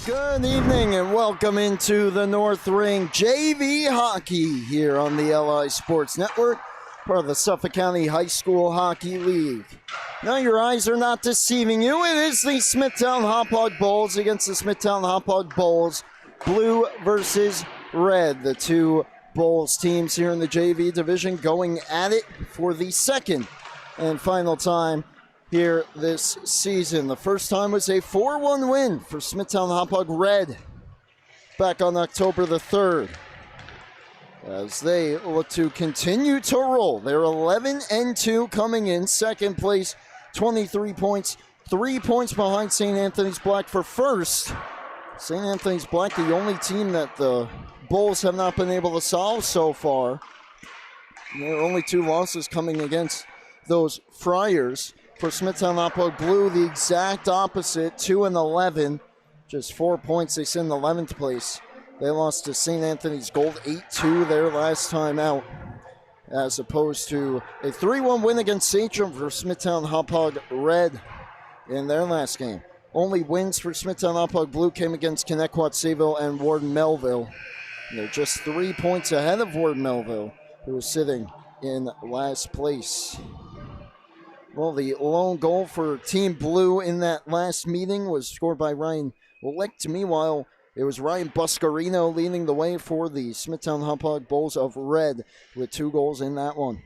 Good evening and welcome into the North Ring JV Hockey here on the LI Sports Network, part of the Suffolk County High School Hockey League. Now your eyes are not deceiving you. It is the Smithtown Hauppauge Bulls against the Smithtown Hauppauge Bulls, blue versus red. The two Bulls teams here in the JV division going at it for the second and final time here this season. The first time was a 4-1 win for Smithtown Hauppauge Red back on October the 3rd. As they look to continue to roll. They're 11-2 coming in second place, 23 points, 3 points behind St. Anthony's Black for first. St. Anthony's Black, the only team that the Bulls have not been able to solve so far. There are only two losses coming against those Friars. For Smithtown Hauppauge Blue, the exact opposite, 2-11, just 4 points. They sit in 11th place. They lost to St. Anthony's Gold 8-2 their last time out, as opposed to a 3-1 win against Sachem for Smithtown Hauppauge Red in their last game. Only wins for Smithtown Hauppauge Blue came against Connecticut-Sayville and Warden Melville. And they're just 3 points ahead of Warden Melville, who is sitting in last place. Well, the lone goal for Team Blue in that last meeting was scored by Ryan Licht. Meanwhile, it was Ryan Buscarino leading the way for the Smithtown Hauppauge Bulls of Red with 2 goals in that one.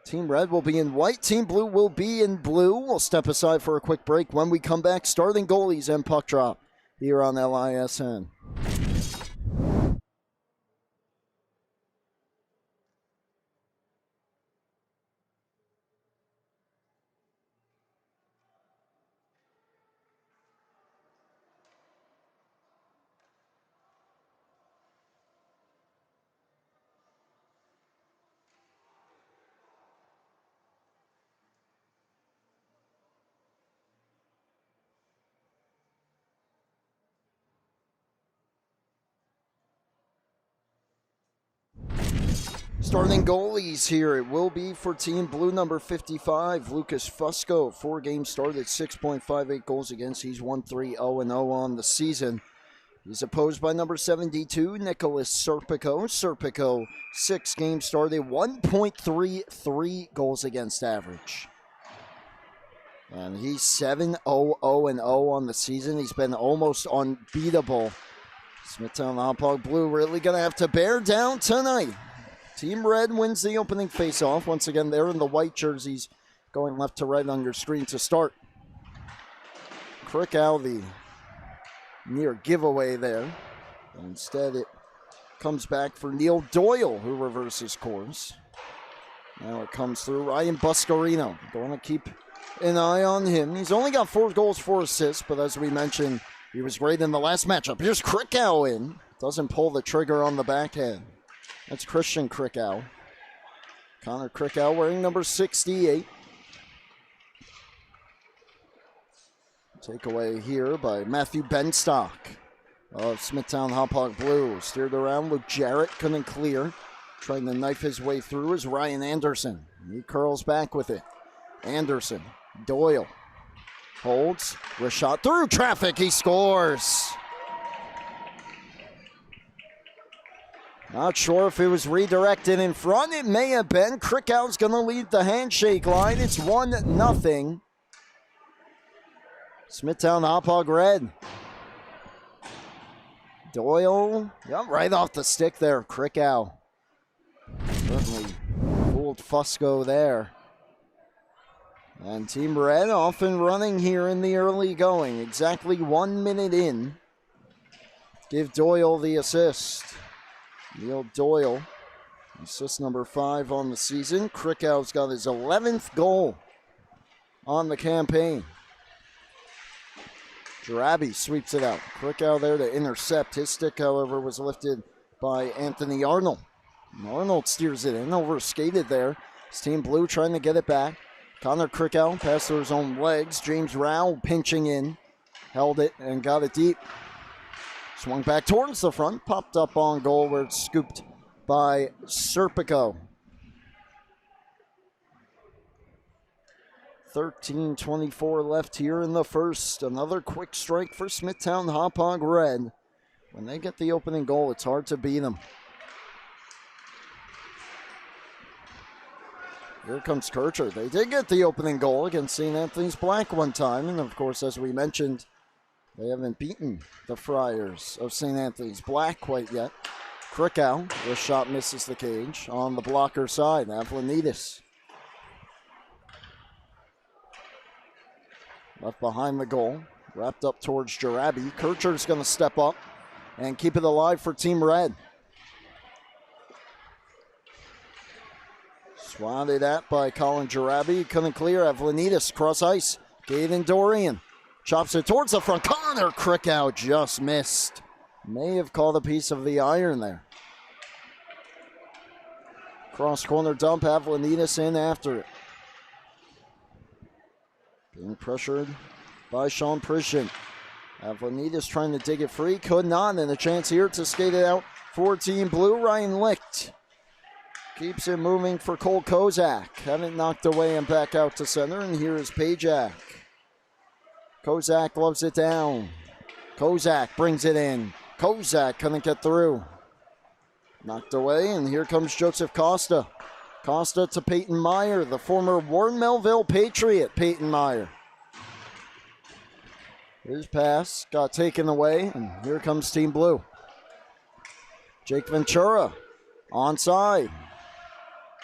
Team Red will be in white. Team Blue will be in blue. We'll step aside for a quick break. When we come back, starting goalies and puck drop here on LISN. Starting goalies here, it will be for Team Blue, number 55, Lucas Fusco. 4 games started, 6.58 goals against. He's 1-3-0-0 on the season. He's opposed by number 72, Nicholas Serpico. Serpico, 6 games started, 1.33 goals against average. And he's 7-0-0-0 on the season. He's been almost unbeatable. Smithtown Hauppauge Blue really going to have to bear down tonight. Team Red wins the opening faceoff. Once again, they're in the white jerseys, going left to right on your screen to start. Krickow, the near giveaway there. Instead, it comes back for Neil Doyle, who reverses course. Now it comes through Ryan Buscarino. Don't want to keep an eye on him. He's only got 4 goals, 4 assists, but as we mentioned, he was great in the last matchup. Here's Krickow in. Doesn't pull the trigger on the backhand. That's Christian Krickow. Connor Krickow wearing number 68. Takeaway here by Matthew Benstock of Smithtown Hauppauge Blue. Steered around, Luke Jarrett couldn't clear. Trying to knife his way through is Ryan Anderson. He curls back with it. Anderson, Doyle, holds, wrist shot through traffic, he scores. Not sure if it was redirected in front. It may have been. Krickow's going to lead the handshake line. It's 1-0. Smithtown Hauppauge Red. Doyle, right off the stick there. Krickow certainly fooled Fusco there. And Team Red off and running here in the early going. Exactly 1 minute in. Give Doyle the assist. Neil Doyle, assist number 5 on the season. Krickow's got his 11th goal on the campaign. Jarabi sweeps it out. Krickow there to intercept. His stick, however, was lifted by Anthony Arnold. And Arnold steers it in, overskated there. His Team Blue trying to get it back. Connor Krickow passed through his own legs. James Rowell pinching in, held it and got it deep. Swung back towards the front, popped up on goal where it's scooped by Serpico. 13:24 left here in the first. Another quick strike for Smithtown Hauppauge Red. When they get the opening goal, it's hard to beat them. Here comes Kircher. They did get the opening goal against St. Anthony's Black one time. And, of course, as we mentioned, they haven't beaten the Friars of St. Anthony's Black quite yet. Krickow, this shot misses the cage. On the blocker side, Avlonidis. Left behind the goal. Wrapped up towards Jarabi. Kircher's going to step up and keep it alive for Team Red. Swatted at by Colin Jarabi. Couldn't clear. Avlonidis cross ice. Gaden Dorian chops it towards the front. Connor Krickow just missed. May have caught a piece of the iron there. Cross corner dump. Avlonidis in after it. Being pressured by Sean Prishin. Avlonidis trying to dig it free. Could not. And a chance here to skate it out for Team Blue. Ryan Licht keeps it moving for Cole Kozak. Haven't knocked away and back out to center. And here is Pajak. Kozak loves it down. Kozak brings it in. Kozak couldn't get through. Knocked away, and here comes Joseph Costa. Costa to Peyton Meyer, the former Warren Melville Patriot, Peyton Meyer. His pass got taken away, and here comes Team Blue. Jake Ventura, onside.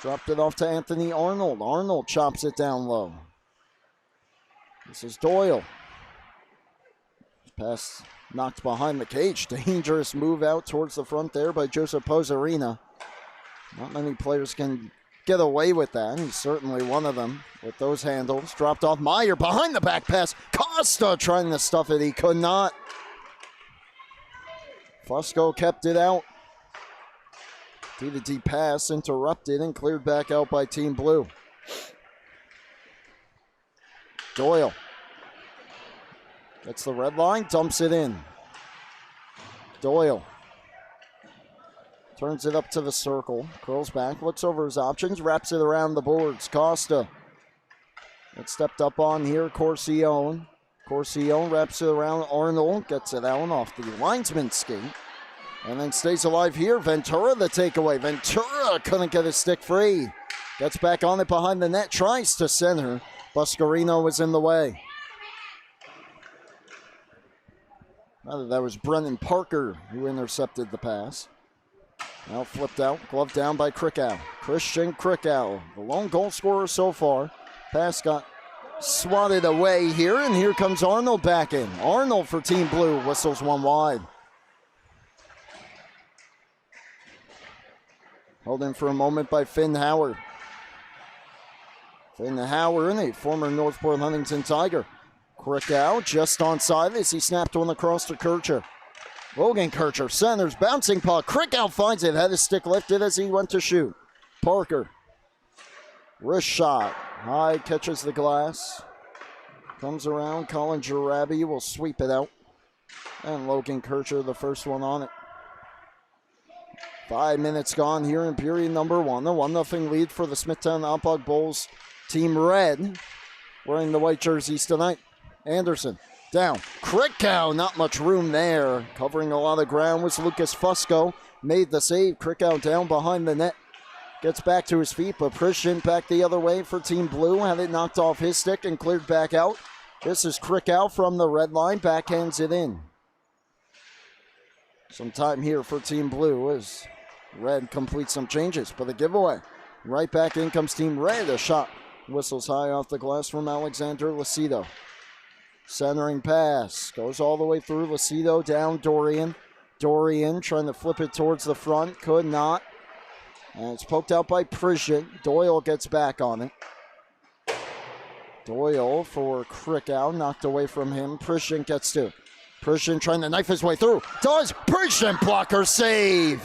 Dropped it off to Anthony Arnold. Arnold chops it down low. This is Doyle. Pass knocked behind the cage. Dangerous move out towards the front there by Joseph Pozzarina. Not many players can get away with that. He's certainly one of them with those handles. Dropped off Meyer behind the back pass. Costa trying to stuff it. He could not. Fusco kept it out. D-to-D pass interrupted and cleared back out by Team Blue. Doyle gets the red line, dumps it in. Doyle turns it up to the circle, curls back, looks over his options, wraps it around the boards. Costa gets stepped up on here. Corcione wraps it around Arnold, gets it out off the linesman's skate, and then stays alive here. Ventura the takeaway. Ventura couldn't get his stick free. Gets back on it behind the net, tries to center. Buscarino was in the way. Rather, that was Brennan Parker who intercepted the pass. Now flipped out, gloved down by Krickow. Christian Krickow, the lone goal scorer so far. Pass got swatted away here, and here comes Arnold back in. Arnold for Team Blue, whistles one wide. Held in for a moment by Finn Howard. Finn Howard, a former Northport Huntington Tiger. Krickow just onside as he snapped one across to Kircher. Logan Kircher centers, bouncing puck. Krickow finds it, had his stick lifted as he went to shoot. Parker, wrist shot, high, catches the glass. Comes around, Colin Jarabi will sweep it out. And Logan Kircher, the first one on it. 5 minutes gone here in period number one. A 1-0 lead for the Smithtown Hauppauge Bulls. Team Red wearing the white jerseys tonight. Anderson down. Krickow, not much room there. Covering a lot of ground was Lucas Fusco. Made the save. Krickow down behind the net. Gets back to his feet, but Prishin back the other way for Team Blue. Had it knocked off his stick and cleared back out. This is Krickow from the red line. Backhands it in. Some time here for Team Blue as Red completes some changes, but the giveaway. Right back in comes Team Red. A shot whistles high off the glass from Alexander Lucido. Centering pass. Goes all the way through. Lucido down Dorian. Dorian trying to flip it towards the front. Could not. And it's poked out by Prishin. Doyle gets back on it. Doyle for Krickow. Knocked away from him. Prishin gets to it. Prishin trying to knife his way through. Does. Prishin blocker save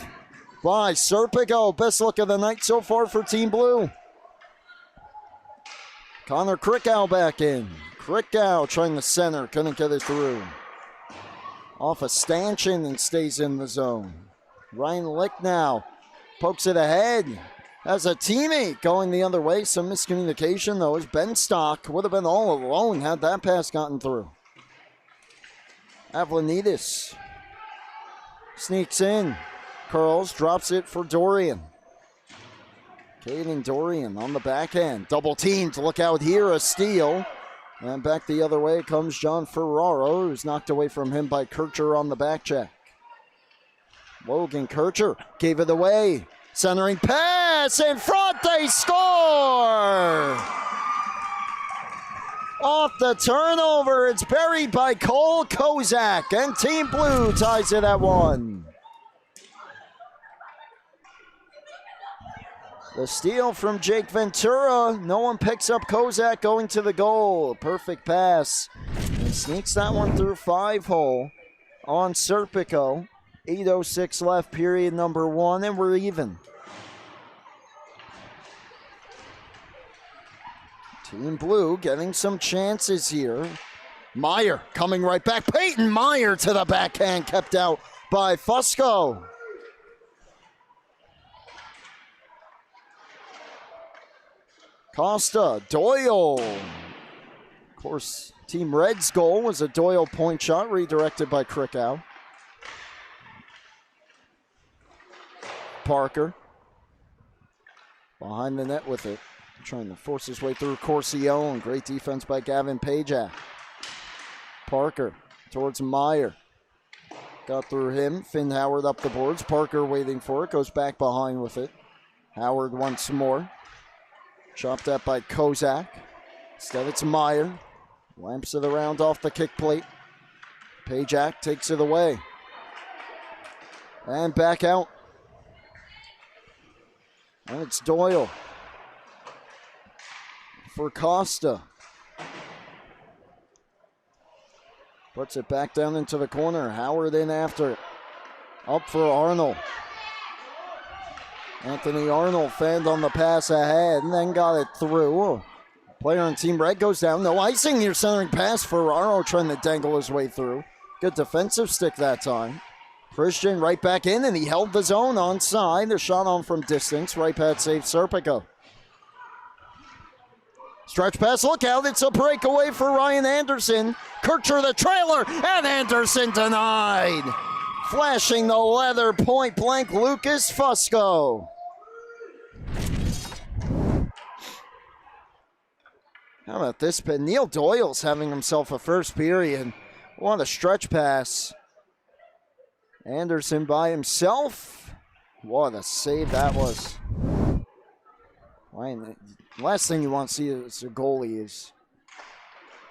by Serpico. Best look of the night so far for Team Blue. Connor Krickow back in. Krickow trying to center. Couldn't get it through. Off a stanchion and stays in the zone. Ryan Lick now pokes it ahead. Has a teammate going the other way. Some miscommunication, though, as Ben Stock would have been all alone had that pass gotten through. Avlanides sneaks in, curls, drops it for Dorian. Caden Dorian on the backhand. Double teamed, look out here, a steal. And back the other way comes John Ferraro, who's knocked away from him by Kircher on the back check. Logan Kircher gave it away. Centering pass in front, they score! Off the turnover, it's buried by Cole Kozak, and Team Blue ties it at 1. The steal from Jake Ventura. No one picks up Kozak going to the goal. Perfect pass. And sneaks that one through 5-hole on Serpico. 8:06 left, period number 1, and we're even. Team Blue getting some chances here. Meyer coming right back. Peyton Meyer to the backhand, kept out by Fusco. Costa, Doyle. Of course, Team Red's goal was a Doyle point shot redirected by Krickow. Parker behind the net with it, trying to force his way through Corcione. Great defense by Gavin Pajak. Parker towards Meyer. Got through him. Finn Howard up the boards. Parker waiting for it. Goes back behind with it. Howard once more. Chopped up by Kozak. Instead it's Meyer. Lamps it around off the kick plate. Pajak takes it away. And back out. And it's Doyle for Costa. Puts it back down into the corner. Howard in after it. Up for Arnold. Anthony Arnold fanned on the pass ahead and then got it through. Player on Team Red goes down. No icing here. Centering pass. Ferraro trying to dangle his way through. Good defensive stick that time. Christian right back in, and he held the zone onside. A shot on from distance. Right pad saved Serpico. Stretch pass, look out. It's a breakaway for Ryan Anderson. Kircher the trailer, and Anderson denied. Flashing the leather point blank, Lucas Fusco. How about this? But Neil Doyle's having himself a first period. What a stretch pass. Anderson by himself. What a save that was. Last thing you want to see as a goalie is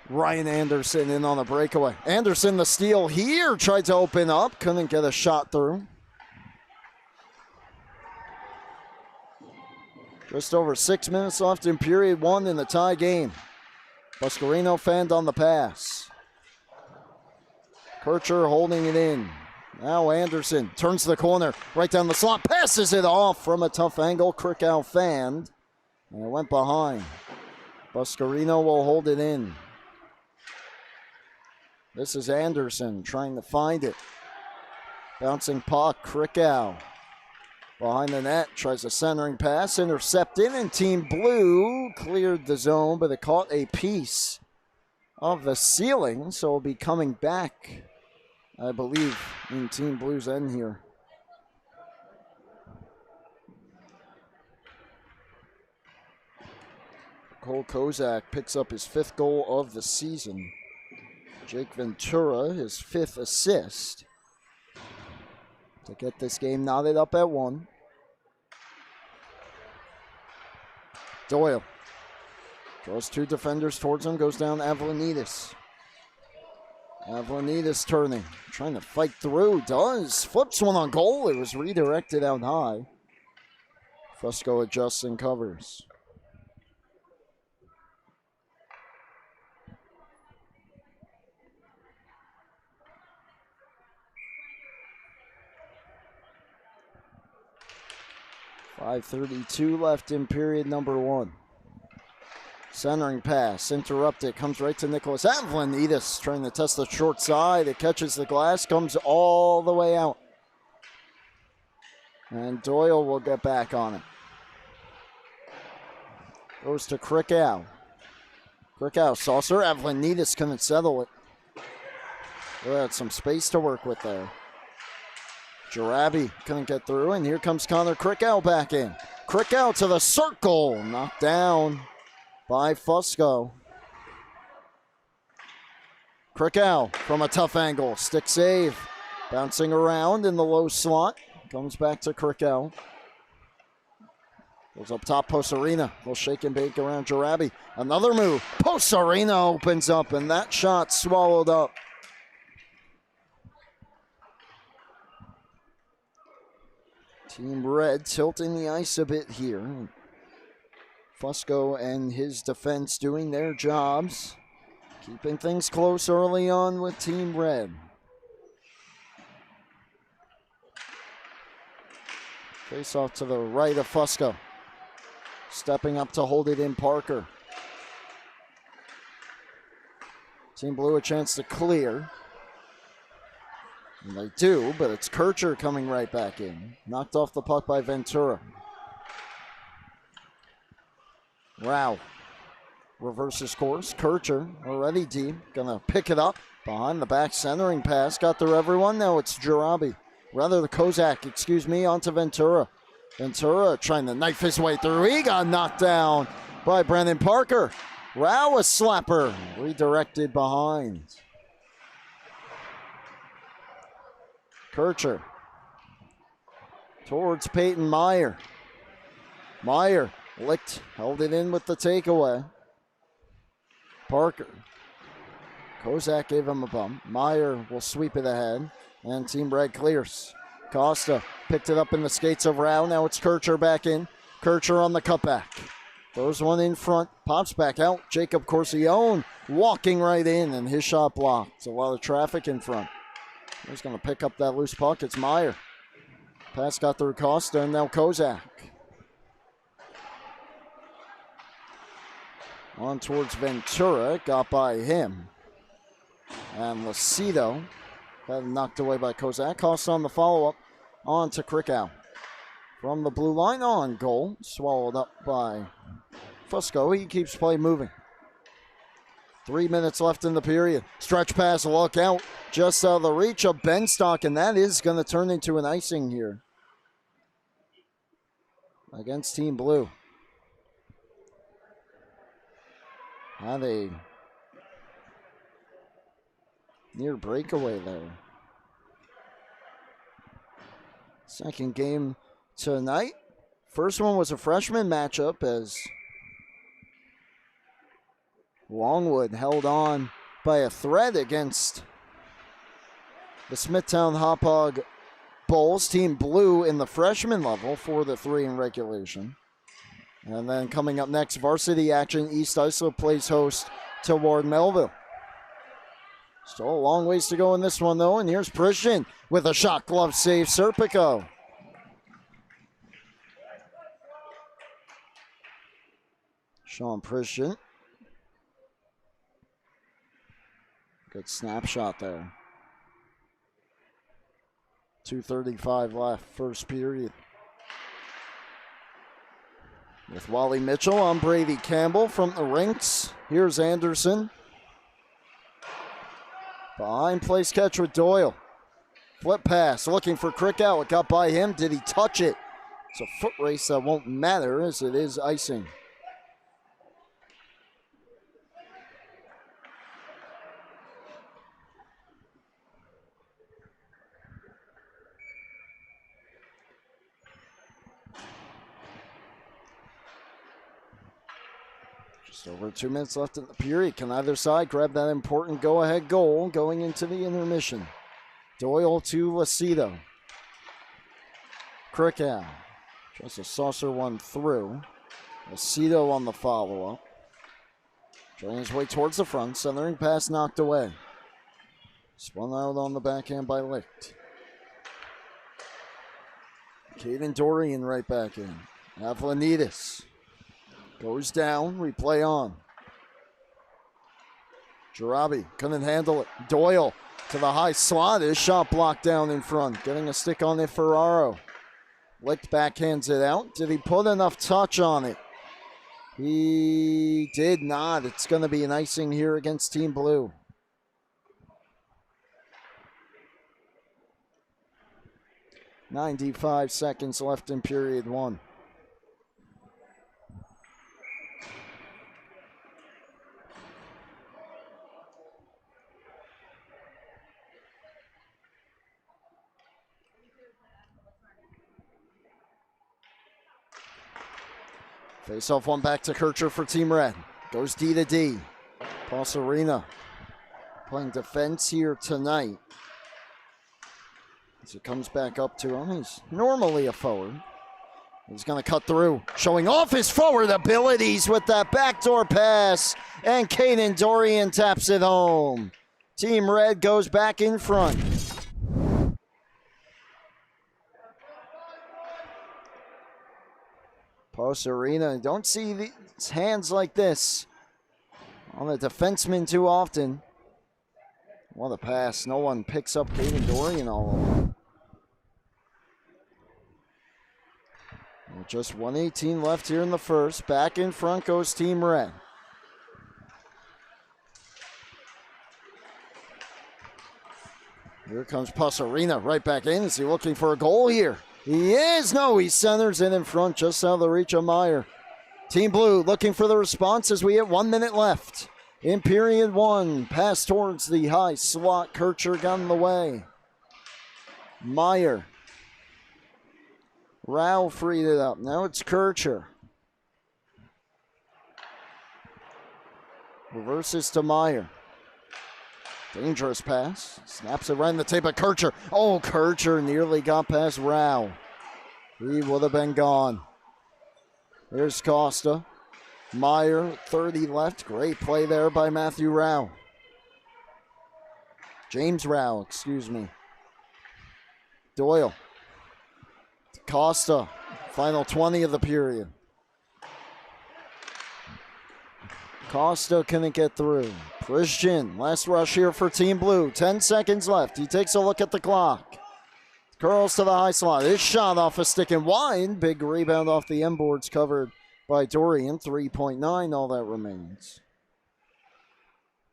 Ryan Anderson in on a breakaway. Anderson the steal here. Tried to open up. Couldn't get a shot through. Just over 6 minutes left in period 1 in the tie game. Buscarino fanned on the pass. Kircher holding it in. Now Anderson turns the corner, right down the slot, passes it off from a tough angle. Krickow fanned, and it went behind. Buscarino will hold it in. This is Anderson trying to find it. Bouncing puck, Krickow. Behind the net, tries a centering pass, intercepted, and Team Blue cleared the zone, but it caught a piece of the ceiling, so it'll be coming back, I believe, in Team Blue's end here. Cole Kozak picks up his 5th goal of the season. Jake Ventura, his 5th assist. To get this game knotted up at 1. Doyle draws 2 defenders towards him, goes down Avlanides. Avlanides turning, trying to fight through, does. Flips one on goal, it was redirected out high. Fusco adjusts and covers. .5:32 left in period number 1. Centering pass, interrupted, comes right to Nicholas Avlanides, trying to test the short side. It catches the glass, comes all the way out. And Doyle will get back on it. Goes to Krickow. Krickow, saucer. Avlanitis couldn't settle it. Had some space to work with there. Jarabi couldn't get through, and here comes Connor Krickow back in. Krickow to the circle. Knocked down by Fusco. Krickow from a tough angle. Stick save. Bouncing around in the low slot. Comes back to Krickow. Goes up top, Posarina. Little shake and bake around Jarabi. Another move. Posarina opens up, and that shot swallowed up. Team Red tilting the ice a bit here. Fusco and his defense doing their jobs. Keeping things close early on with Team Red. Face off to the right of Fusco. Stepping up to hold it in Parker. Team Blue a chance to clear. And they do, but it's Kircher coming right back in. Knocked off the puck by Ventura. Wow. Reverses course. Kircher already deep. Gonna pick it up. Behind the back centering pass. Got through everyone. Now it's Jarabi. Rather the Kozak, onto Ventura. Ventura trying to knife his way through. He got knocked down by Brendan Parker. Rao a slapper. Redirected behind. Kircher towards Peyton Meyer. Meyer licked, held it in with the takeaway. Parker. Kozak gave him a bump. Meyer will sweep it ahead, and Team Red clears. Costa picked it up in the skates of Rao. Now it's Kircher back in. Kircher on the cutback. Throws one in front, pops back out. Jacob Corsione walking right in, and his shot blocked. A lot of traffic in front. He's going to pick up that loose puck. It's Meyer. Pass got through Costa, and now Kozak. On towards Ventura. Got by him. And Lucido got knocked away by Kozak. Costa on the follow-up. On to Krickow. From the blue line on goal. Swallowed up by Fusco. He keeps play moving. 3 minutes left in the period. Stretch pass, look out. Just out of the reach of Benstock, and that is going to turn into an icing here against Team Blue. Had a near breakaway there. Second game tonight. First one was a freshman matchup as Longwood held on by a thread against the Smithtown Hauppauge Bulls. Team Blue in the freshman level for the 3 in regulation. And then coming up next, varsity action. East Islip plays host to Ward Melville. Still a long ways to go in this one, though. And here's Prishin with a shot glove save. Serpico. Sean Prishin. Good snapshot there. 2:35 left, first period. With Wally Mitchell on Brady Campbell from the rinks. Here's Anderson. Behind place catch with Doyle. Flip pass, looking for Krickow. It got by him. Did he touch it? It's a foot race that won't matter as it is icing. Just over 2 minutes left in the period. Can either side grab that important go-ahead goal going into the intermission? Doyle to Lucido. Krickow. Just a saucer one through. Lucido on the follow-up. Trying his way towards the front. Centering pass knocked away. Spun out on the backhand by Licht. Caden Dorian right back in. Avlanitis. Goes down, replay on. Jarabi couldn't handle it. Doyle to the high slot. His shot blocked down in front. Getting a stick on it, Ferraro. Licht backhands it out. Did he put enough touch on it? He did not. It's going to be an icing here against Team Blue. .95 seconds left in period one. Face off one back to Kircher for Team Red. Goes D to D. Pasarina playing defense here tonight. As it comes back up to him, he's normally a forward. He's going to cut through, showing off his forward abilities with that backdoor pass. And Caden Dorian taps it home. Team Red goes back in front. Pasarina, don't see these hands like this on the defenseman too often. What a pass. No one picks up Caden Dorian all along. Just 1:18 left here in the first. Back in front goes Team Red. Here comes Pasarina right back in. Is he looking for a goal here? He is. No, he centers in front just out of the reach of Meyer. Team Blue looking for the response as we hit 1 minute left. In period one, pass towards the high slot. Kircher got in the way. Meyer. Rao freed it up. Now it's Kircher. Reverses to Meyer. Dangerous pass. Snaps it right in the tape of Kircher. Oh, Kircher nearly got past Rao. He would have been gone. There's Costa. Meyer, 30 left. Great play there by Matthew Rao. James Rao, excuse me. Doyle. Costa. Final 20 of the period. Costa couldn't get through. Christian, last rush here for Team Blue. 10 seconds left. He takes a look at the clock. Curls to the high slot. His shot off a stick and wide. Big rebound off the end boards covered by Dorian. 3.9, all that remains.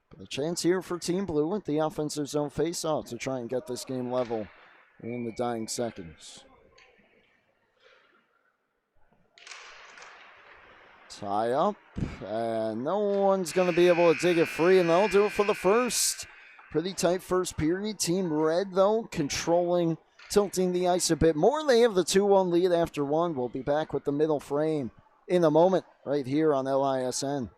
But a chance here for Team Blue with the offensive zone face-off to try and get this game level in the dying seconds. Tie up, and no one's going to be able to dig it free, and they'll do it for the first. Pretty tight first period. Team Red, though, controlling, tilting the ice a bit more. They have the 2-1 lead after one. We'll be back with the middle frame in a moment right here on LISN.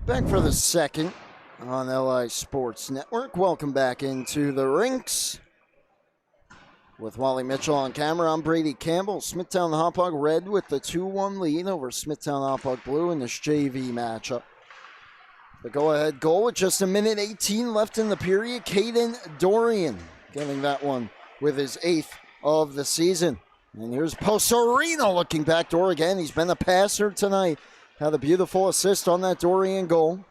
Back for the second on LI Sports Network. Welcome back into the rinks. With Wally Mitchell on camera, I'm Brady Campbell. Smithtown Hauppauge Red with the 2-1 lead over Smithtown Hauppauge Blue in this JV matchup. The go-ahead goal with just 1:18 left in the period. Caden Dorian getting that one with his 8th of the season. And here's Pasarina looking backdoor again. He's been a passer tonight. Had a beautiful assist on that Dorian goal.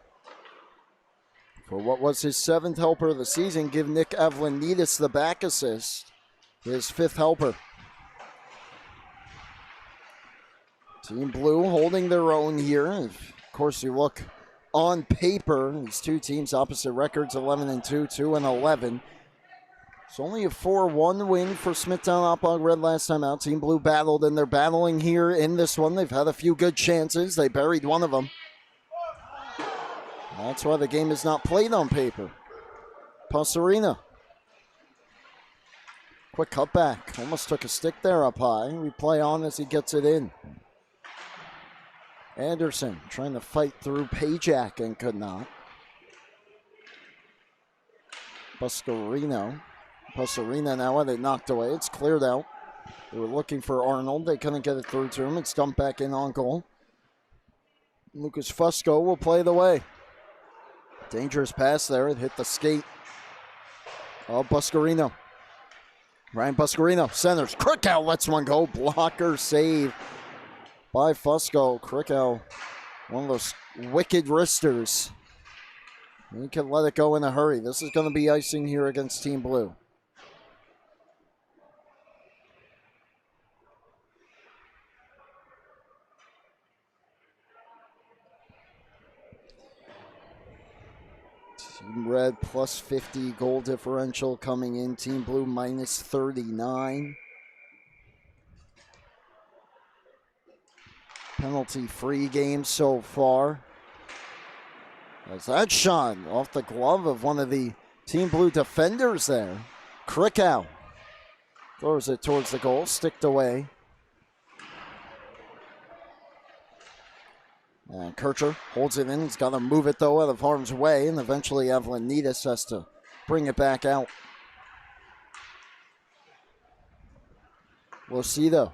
for what was his 7th helper of the season, give Nick Avlanidis the back assist, his 5th helper. Team Blue holding their own here. Of course, you look on paper, these two teams opposite records, 11-2, 2-11. It's only a 4-1 win for Smithtown Hauppauge Red last time out. Team Blue battled, and they're battling here in this one. They've had a few good chances. They buried one of them. That's why the game is not played on paper. Passerina. Quick cutback. Almost took a stick there up high. We play on as he gets it in. Anderson trying to fight through Pajak and could not. Passerina now had it knocked away. It's cleared out. They were looking for Arnold. They couldn't get it through to him. It's dumped back in on goal. Lucas Fusco will play the way. Dangerous pass there. It hit the skate of Buscarino. Ryan Buscarino centers. Krikow lets one go. Blocker save by Fusco. Krikow, one of those wicked wristers. He can let it go in a hurry. This is going to be icing here against Team Blue. Team Red plus 50 goal differential coming in. Team Blue minus 39. Penalty-free game so far. As that shot off the glove of one of the Team Blue defenders there. Krikow throws it towards the goal, sticked away. And Kircher holds it in. He's got to move it, though, out of harm's way. And eventually Avlanidis has to bring it back out. We'll see, though.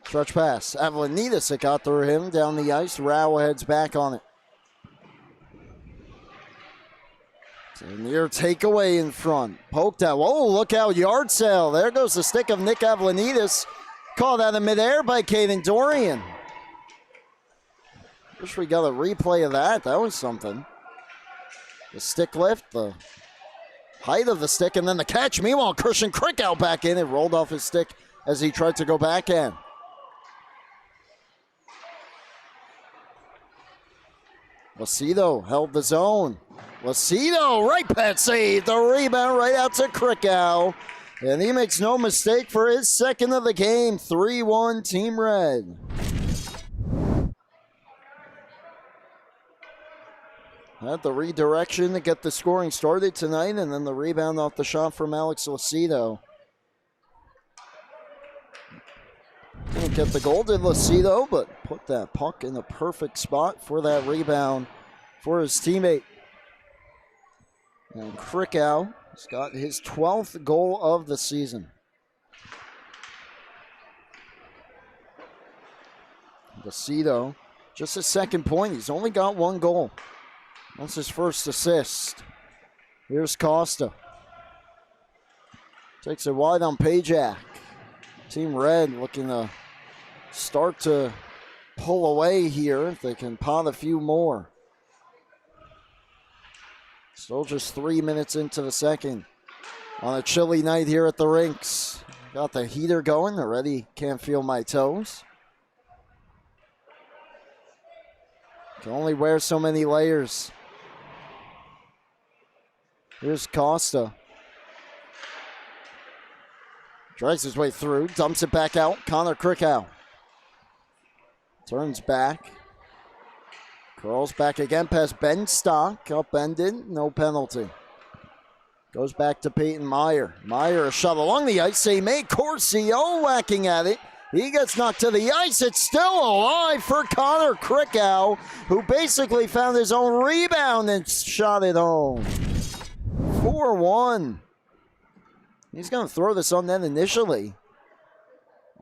Stretch pass. Avlanidis, it got through him down the ice. Rao heads back on it. It's a near takeaway in front. Poked out. Whoa, look out. Yard sale. There goes the stick of Nick Avlanidis. Called out of midair by Caden Dorian. Wish we got a replay of that. That was something. The stick lift, the height of the stick, and then the catch. Meanwhile, Christian Krikow back in. It rolled off his stick as he tried to go back in. Lucido held the zone. Lucido, right pad save. The rebound right out to Krikow. And he makes no mistake for his 2nd of the game. 3-1 Team Red. Had the redirection to get the scoring started tonight, and then the rebound off the shot from Alex Lucido. Didn't get the goal, did Lucido, but put that puck in the perfect spot for that rebound for his teammate. And Krikow has got his 12th goal of the season. Lucido, just his 2nd point. He's only got 1 goal. That's his 1st assist. Here's Costa. Takes it wide on Pajak. Team Red looking to start to pull away here if they can pot a few more. Still just 3 minutes into the 2nd. On a chilly night here at the rinks. Got the heater going. Already can't feel my toes. Can only wear so many layers. Here's Costa. Drags his way through. Dumps it back out. Connor Krikow. Turns back. Curls back again past Ben Stock. Upended. No penalty. Goes back to Peyton Meyer. Meyer, a shot along the ice. They made Corcio whacking at it. He gets knocked to the ice. It's still alive for Connor Krikow, who basically found his own rebound and shot it home. 4-1. He's going to throw this on net initially.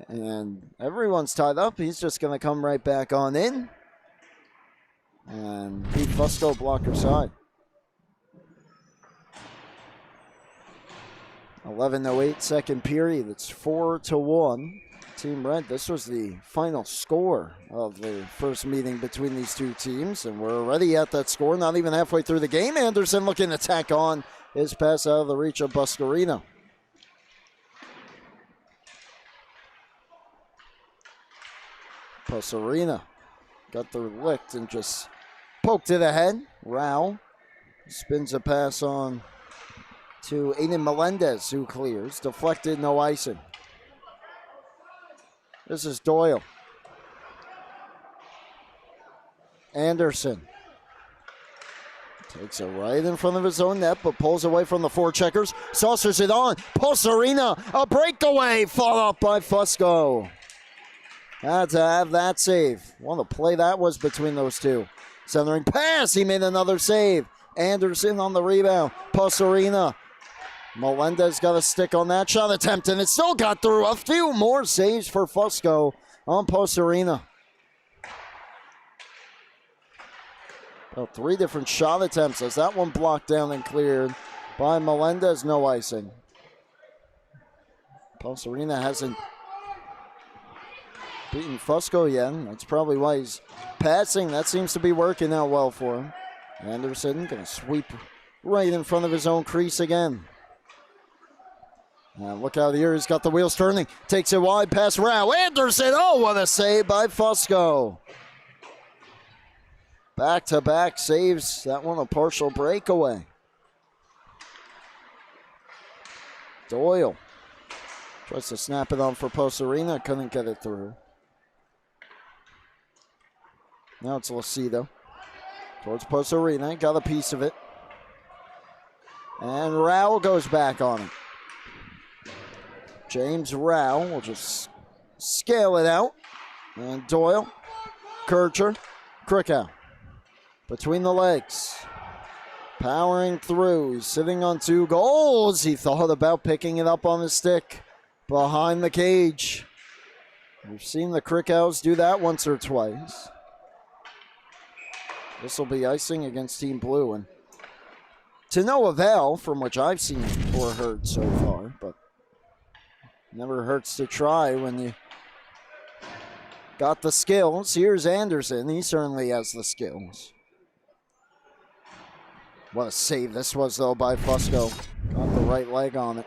And everyone's tied up. He's just going to come right back on in. And Pete Fusco blocker side. 11:08 second period. It's 4-1. Team Red, this was the final score of the first meeting between these two teams, and we're already at that score, not even halfway through the game. Anderson looking to tack on his pass out of the reach of Buscarino. Buscarino got the licked and just poked to the head. Rao spins a pass on to Aiden Melendez, who clears. Deflected, no icing. This is Doyle. Anderson takes it right in front of his own net, but pulls away from the forecheckers. Saucers it on. Buscarino, a breakaway, followed up by Fusco. Had to have that save. What a play that was between those two. Centering pass, he made another save. Anderson on the rebound. Buscarino. Melendez got a stick on that shot attempt, and it still got through. A few more saves for Fusco on Buscarino. About 3 different shot attempts as that one blocked down and cleared by Melendez. No icing. Buscarino hasn't beaten Fusco yet. That's probably why he's passing. That seems to be working out well for him. Anderson going to sweep right in front of his own crease again. And look out here, he's got the wheels turning. Takes it wide past Rao. Anderson, oh, what a save by Fusco. Back-to-back saves. That one a partial breakaway. Doyle tries to snap it on for Buscarino. Couldn't get it through. Now it's Lucido. Towards Buscarino. Got a piece of it. And Rao goes back on it. James Rao will just scale it out. And Doyle, Kircher, Krickow. Between the legs. Powering through. He's sitting on 2 goals. He thought about picking it up on his stick. Behind the cage. We've seen the Krickows do that once or twice. This will be icing against Team Blue. And to no avail from which I've seen or heard so far. But never hurts to try when you got the skills. Here's Anderson. He certainly has the skills. What a save this was, though, by Fusco. Got the right leg on it.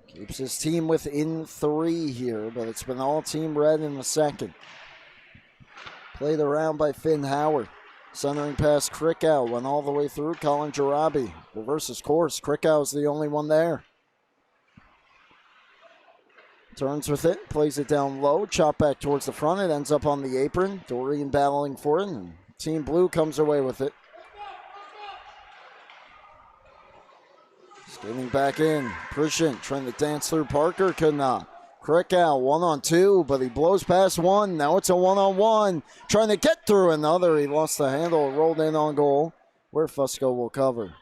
Keeps his team within 3 here, but it's been all Team Red in the second. Played around by Finn Howard. Centering past Krickow, went all the way through. Colin Jarabi reverses course. Krickow's the only one there. Turns with it, plays it down low. Chop back towards the front. It ends up on the apron. Doreen battling for it, and Team Blue comes away with it. Skating back in. Prushin trying to dance through Parker, could not. Krickow 1-on-2, but he blows past one. Now it's a 1-on-1. Trying to get through another. He lost the handle, rolled in on goal, where Fusco will cover.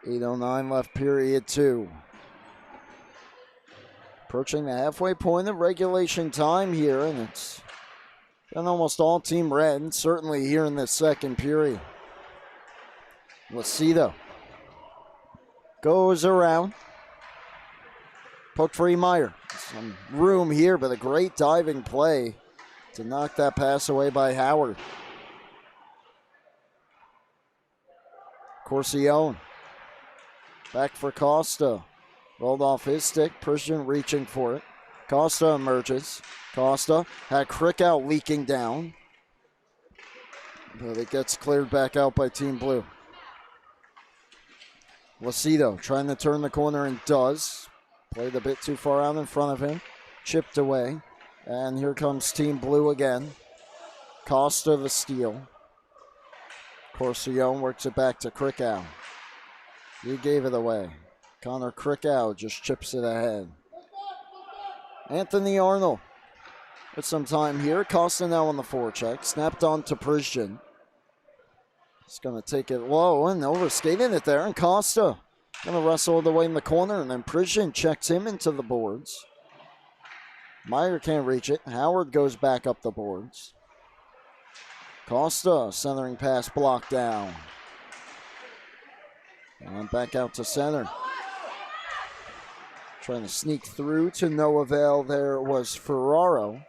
.809 left, period 2. Approaching the halfway point of regulation time here, and it's been almost all Team Red, certainly here in this second period. Lucido goes around. Poke for Meyer. Some room here, but a great diving play to knock that pass away by Howard. Corcione. Back for Costa. Rolled off his stick. Prushin reaching for it. Costa emerges. Costa had Krickow leaking down. But it gets cleared back out by Team Blue. Lucido trying to turn the corner and does. Played a bit too far out in front of him. Chipped away. And here comes Team Blue again. Costa the steal. Corcione works it back to Krickow. He gave it away. Connor Krickow just chips it ahead. Anthony Arnold with some time here. Costa now on the forecheck. Snapped on to Prushin. He's going to take it low and overskating it there. And Costa going to wrestle it away in the corner. And then Prushin checks him into the boards. Meyer can't reach it. Howard goes back up the boards. Costa, centering pass blocked down. And back out to center. Trying to sneak through to no avail. There was Ferraro.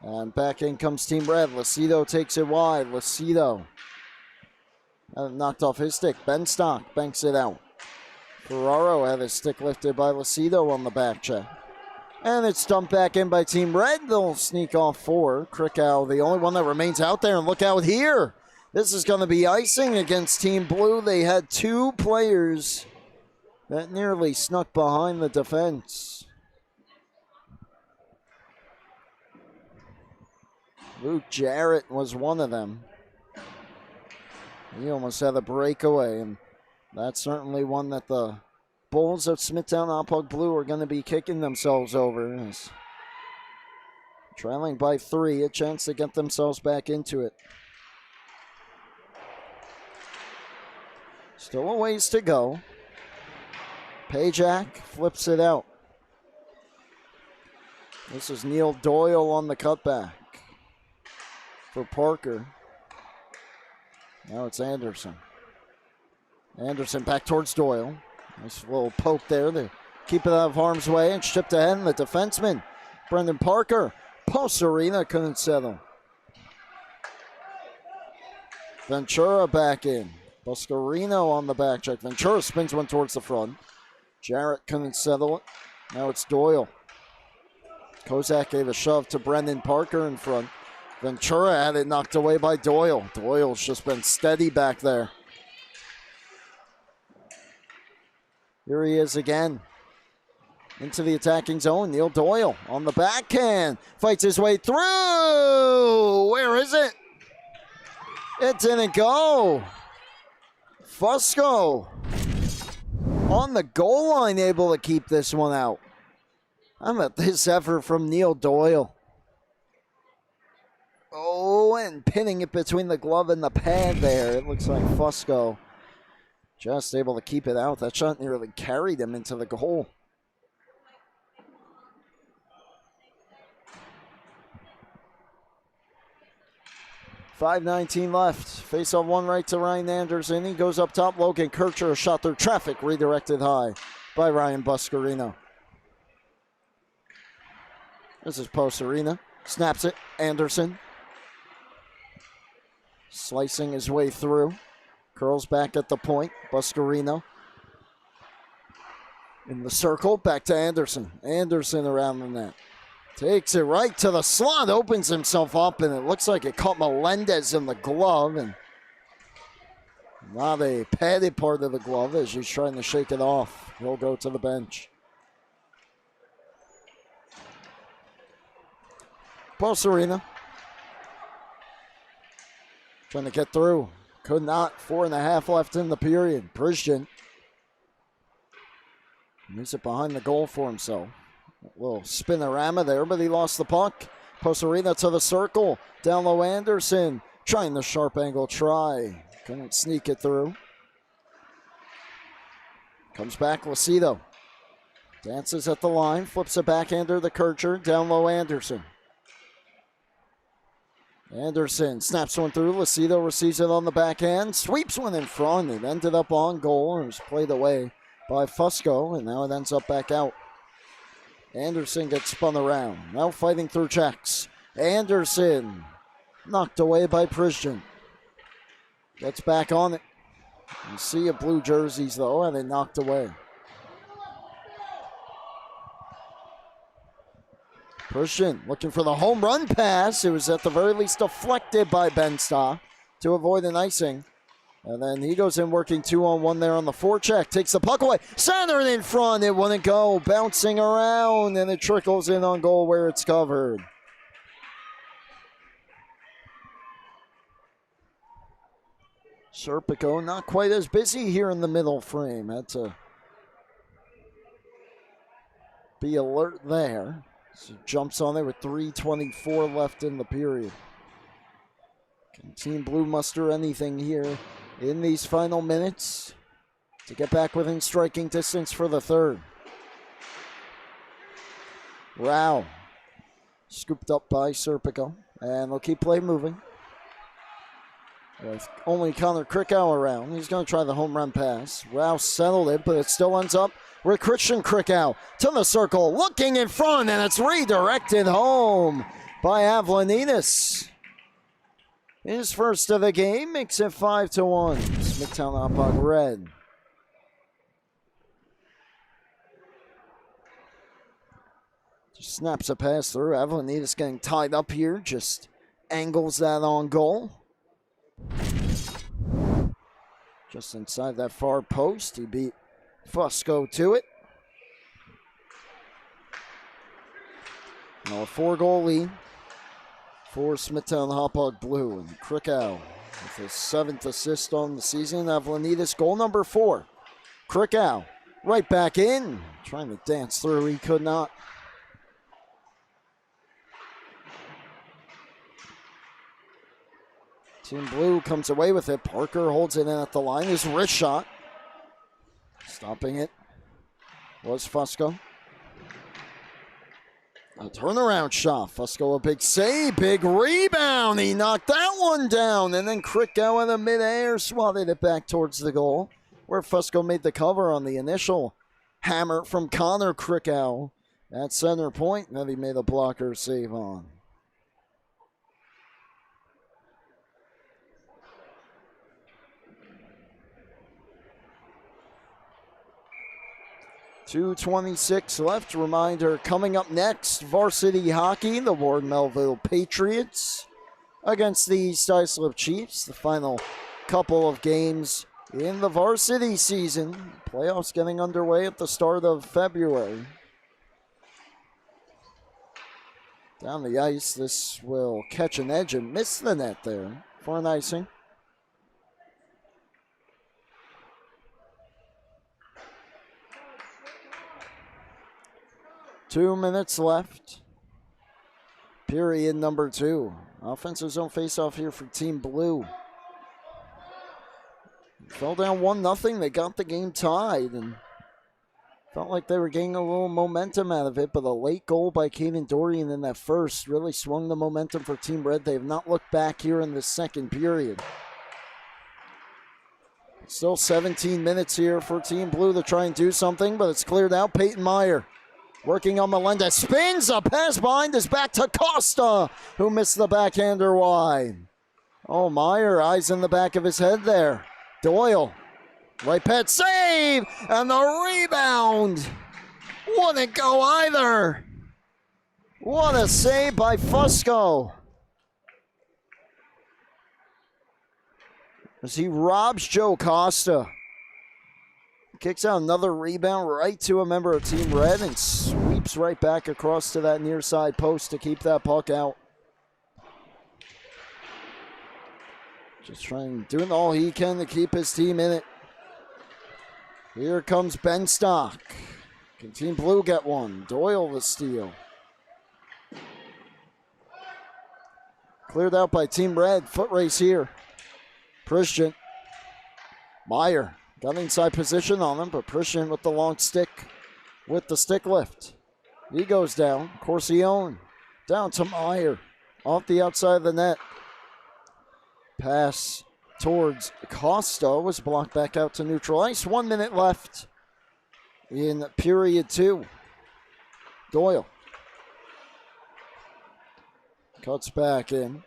And back in comes Team Red. Lucido takes it wide. Lucido knocked off his stick. Benstock banks it out. Ferraro had his stick lifted by Lucido on the back check. And it's dumped back in by Team Red. They'll sneak off 4. Krikow, the only one that remains out there. And look out here. This is going to be icing against Team Blue. They had 2 players that nearly snuck behind the defense. Luke Jarrett was one of them. He almost had a breakaway, and that's certainly one that the Bulls of Smithtown Hauppauge Blue are going to be kicking themselves over. Trailing by 3, a chance to get themselves back into it. Still a ways to go. Pajak flips it out. This is Neil Doyle on the cutback for Parker. Now it's Anderson. Anderson back towards Doyle. Nice little poke there to keep it out of harm's way and chipped ahead. The defenseman, Brendan Parker. Post arena couldn't settle. Ventura back in. Buscarino on the back check. Ventura spins one towards the front. Jarrett couldn't settle it. Now it's Doyle. Kozak gave a shove to Brendan Parker in front. Ventura had it knocked away by Doyle. Doyle's just been steady back there. Here he is again. Into the attacking zone. Neil Doyle on the backhand. Fights his way through. Where is it? It didn't go. Fusco on the goal line, able to keep this one out. How about this effort from Neil Doyle? Oh, and pinning it between the glove and the pad there. It looks like Fusco just able to keep it out. That shot nearly carried him into the goal. .5:19 left. Face on one right to Ryan Anderson. He goes up top. Logan Kircher, a shot through traffic, redirected high by Ryan Buscarino. This is post arena. Snaps it. Anderson. Slicing his way through. Curls back at the point. Buscarino. In the circle. Back to Anderson. Anderson around the net. Takes it right to the slot, opens himself up, and it looks like it caught Melendez in the glove. And not a padded part of the glove as he's trying to shake it off. He'll go to the bench. Post arena. Trying to get through. Could not. 4.5 left in the period. Prizhjan moves it behind the goal for himself. A little spinorama there, but he lost the puck. Post arena to the circle. Down low Anderson. Trying the sharp angle try. Couldn't sneak it through. Comes back Lucido. Dances at the line. Flips a backhander to Kircher. Down low Anderson. Anderson snaps one through. Lucido receives it on the backhand. Sweeps one in front. It ended up on goal and was played away by Fusco. And now it ends up back out. Anderson gets spun around. Now fighting through checks. Anderson knocked away by Prizhjan. Gets back on it. You see a blue jerseys though, and they knocked away. Prizhjan looking for the home run pass. It was at the very least deflected by Benstock to avoid an icing. And then he goes in working 2-on-1 there on the forecheck. Takes the puck away. Centered in front. It wouldn't go. Bouncing around. And it trickles in on goal where it's covered. Serpico not quite as busy here in the middle frame. Had to be alert there. So jumps on it with 3:24 left in the period. Can Team Blue muster anything here in these final minutes to get back within striking distance for the third? Rao Scooped up by Serpico. And they'll keep play moving. With only Connor Krickow around. He's going to try the home run pass. Rouse settled it, but it still ends up with Christian Krickow to the circle. Looking in front, and it's redirected home by Avlanitis. His first of the game makes it 5-1. Smithtown Hauppauge red. Just snaps a pass through. Avlanitis getting tied up here. Just angles that on goal. Just inside that far post. He beat Fusco to it. Now a 4-goal lead for Smithtown Hauppauge Blue. And Krickow with his 7th assist on the season. Avlanitis goal number 4. Krickow right back in. Trying to dance through. He could not. Team Blue comes away with it. Parker holds it in at the line. His wrist shot. Stopping it was Fusco. A turnaround shot. Fusco a big save. Big rebound. He knocked that one down. And then Krickow in the midair swatted it back towards the goal, where Fusco made the cover on the initial hammer from Connor Krickow at center point that he made a blocker save on. .226 left. Reminder, coming up next, varsity hockey, the Ward Melville Patriots against the East Islip Chiefs. The final couple of games in the varsity season. Playoffs getting underway at the start of February. Down the ice, this will catch an edge and miss the net there for an icing. Two minutes left. Period number 2. Offensive zone faceoff here for Team Blue. Fell down 1-0. They got the game tied and felt like they were getting a little momentum out of it, but a late goal by Caden Dorian in that first really swung the momentum for Team Red. They have not looked back here in the second period. Still 17 minutes here for Team Blue to try and do something, but it's cleared out. Peyton Meyer working on Melendez, spins, a pass behind his back to Costa, who missed the backhander wide. Oh, Meyer, eyes in the back of his head there. Doyle, right pad save, and the rebound wouldn't go either. What a save by Fusco, as he robs Joe Costa. Kicks out another rebound right to a member of Team Red and sweeps right back across to that near side post to keep that puck out. Just doing all he can to keep his team in it. Here comes Ben Stock. Can Team Blue get one? Doyle the steal. Cleared out by Team Red. Foot race here. Christian. Meyer. Got inside position on him, but Christian with the long stick, with the stick lift. He goes down. Corcione down to Meyer. Off the outside of the net. Pass towards Costa was blocked back out to neutral ice. 1 minute left in period 2. Doyle cuts back in.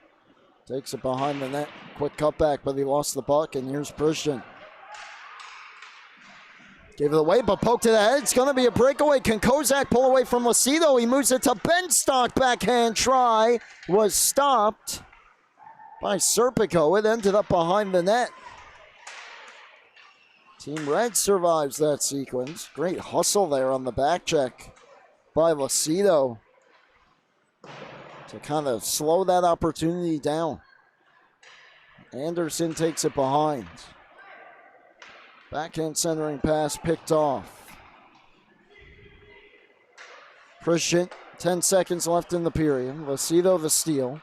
Takes it behind the net. Quick cutback, but he lost the puck, and here's Christian. Gave it away, but poked to the head. It's going to be a breakaway. Can Kozak pull away from Lucido? He moves it to Ben Stock. Backhand try was stopped by Serpico. It ended up behind the net. Team Red survives that sequence. Great hustle there on the back check by Lucido to kind of slow that opportunity down. Anderson takes it behind. Backhand centering pass picked off. Christian, 10 seconds left in the period. Lucido the steal.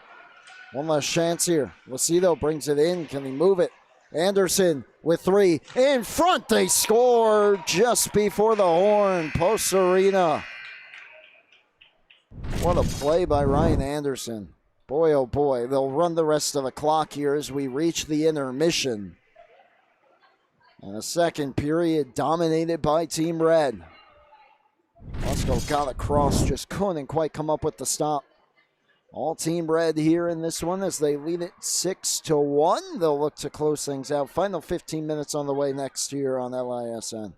One last chance here. Lucido brings it in. Can he move it? Anderson with 3. In front, they score just before the horn. Post Arena. What a play by Ryan Anderson. Boy, oh boy, they'll run the rest of the clock here as we reach the intermission. And the second period dominated by Team Red. Fusco got across, just couldn't quite come up with the stop. All Team Red here in this one as they lead it 6-1. They'll look to close things out. Final 15 minutes on the way next year on LISN.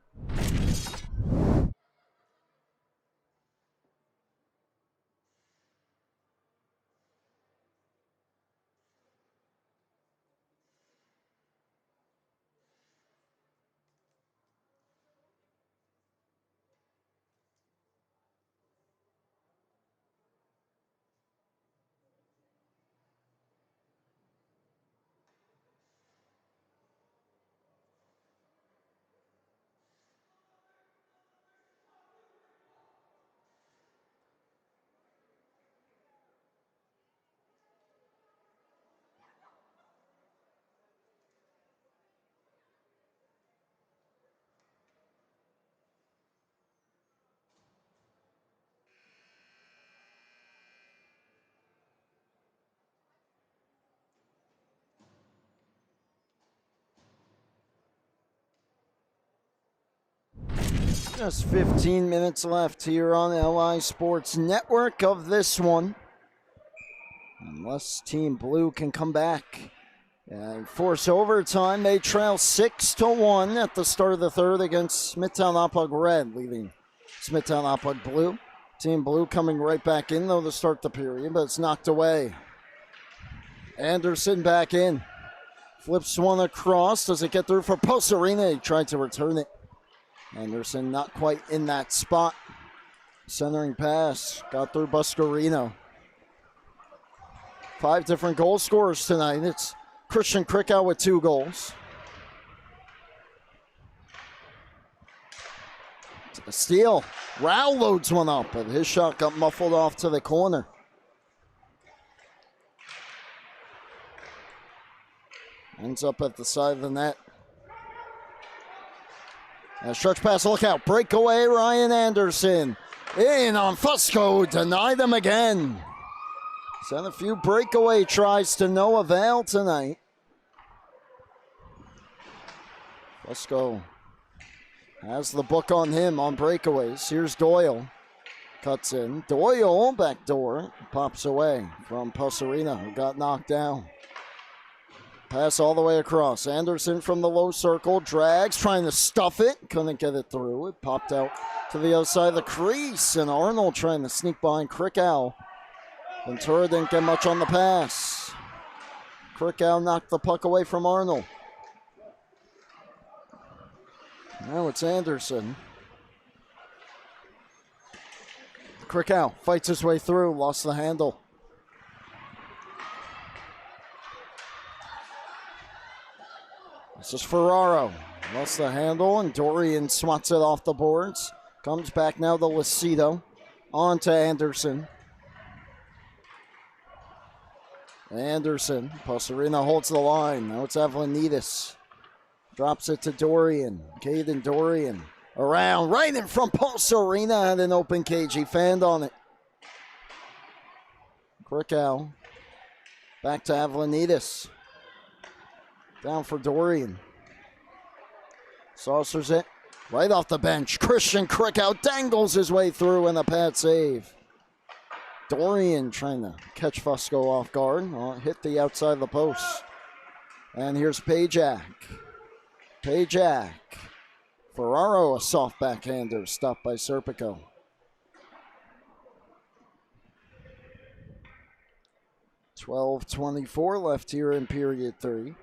Just 15 minutes left here on LI Sports Network of this one. Unless Team Blue can come back and force overtime, they trail 6-1 at the start of the third against Smithtown Hauppauge Red, leaving Smithtown Hauppauge Blue. Team Blue coming right back in, though, to start the period, but it's knocked away. Anderson back in. Flips one across. Does it get through for Posarina? He tried to return it. Anderson not quite in that spot. Centering pass. Got through Buscarino. 5 different goal scorers tonight. It's Christian Krickow with 2 goals. A steal. Rao loads one up, but his shot got muffled off to the corner. Ends up at the side of the net. And a stretch pass, look out. Breakaway, Ryan Anderson. In on Fusco, denied him again. He's had a few breakaway tries to no avail tonight. Fusco has the book on him on breakaways. Here's Doyle. Cuts in. Doyle, back door, pops away from Posarina, who got knocked down. Pass all the way across. Anderson from the low circle. Drags, trying to stuff it. Couldn't get it through. It popped out to the other side of the crease. And Arnold trying to sneak behind Krickow. Ventura didn't get much on the pass. Krickow knocked the puck away from Arnold. Now it's Anderson. Krickow fights his way through. Lost the handle. This is Ferraro. Lost the handle, and Dorian swats it off the boards. Comes back now to Lucido. On to Anderson. Anderson. Posarina holds the line. Now it's Avlanides. Drops it to Dorian. Caden Dorian. Around, right in front. Posarina had an open cage. He fanned on it. Krickow. Back to Avlanides. Down for Dorian. Saucers it right off the bench. Christian Krickow dangles his way through and a pad save. Dorian trying to catch Fusco off guard. Hit the outside of the post. And here's Pajak. Pajak. Ferraro, a soft backhander, stopped by Serpico. .24 left here in period 3.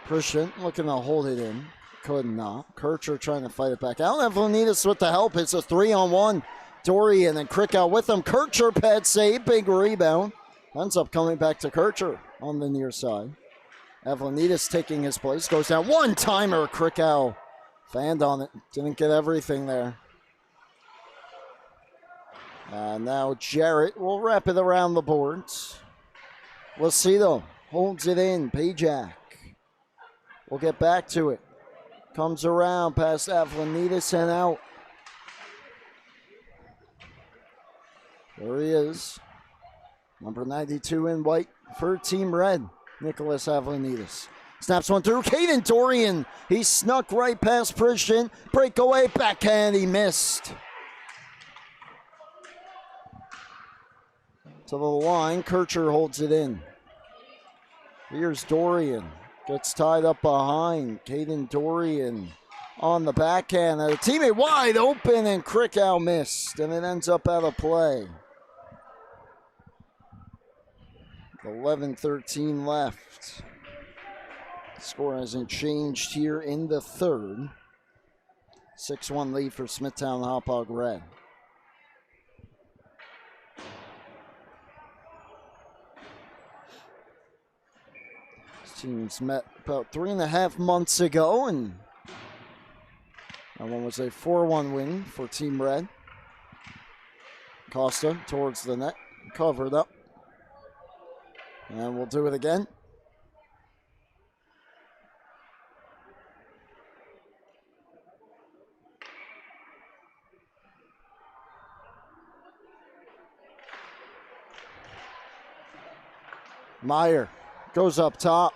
Christian looking to hold it in. Could not. Kircher trying to fight it back out. Avlanides with the help. It's a 3-on-1. Dorian and Krickow with him. Kircher pad save. Big rebound. Ends up coming back to Kircher on the near side. Avlanides taking his place. Goes down. One-timer. Krickow fanned on it. Didn't get everything there. And now Jarrett will wrap it around the boards. Lucido holds it in. Pajak will get back to it. Comes around past Avlanitis and out. There he is. Number 92 in white for Team Red, Nicholas Avlanitis. Snaps one through. Caden Dorian. He snuck right past Christian. Breakaway backhand. He missed. To the line. Kircher holds it in. Here's Dorian. Gets tied up behind. Caden Dorian on the backhand. A teammate wide open and Krickow missed. And it ends up out of play. 11-13 left. Score hasn't changed here in the third. 6-1 lead for Smithtown Hauppauge Red. These teams met about 3.5 months ago, and that one was a 4-1 win for Team Red. Costa towards the net, covered up. And we'll do it again. Meyer goes up top.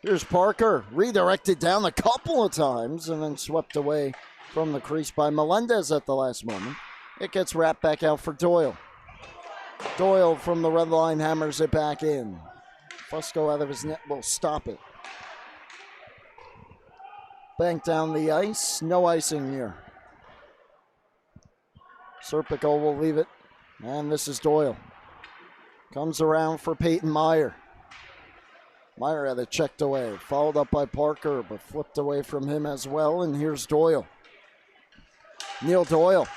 Here's Parker, redirected down a couple of times and then swept away from the crease by Melendez at the last moment. It gets wrapped back out for Doyle. Doyle from the red line hammers it back in. Fusco out of his net will stop it. Bank down the ice. No icing here. Serpico will leave it. And this is Doyle. Comes around for Peyton Meyer. Meyer had it checked away. Followed up by Parker, but flipped away from him as well. And here's Doyle. Neil Doyle.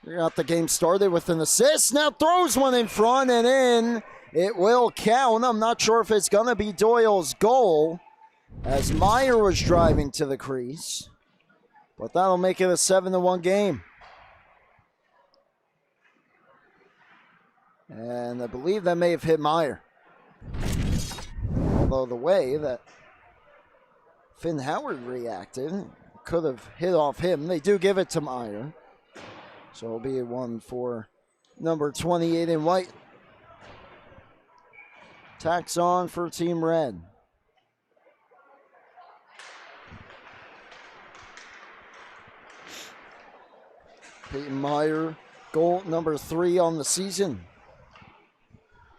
We got the game started with an assist. Now throws one in front and in. It will count. I'm not sure if it's going to be Doyle's goal as Meyer was driving to the crease. But that'll make it a 7-1 game. And I believe that may have hit Meyer. Although the way that Finn Howard reacted could have hit off him. They do give it to Meyer. So it'll be one for number 28 in white. Tacks on for Team Red. Peyton Meyer, goal number 3 on the season.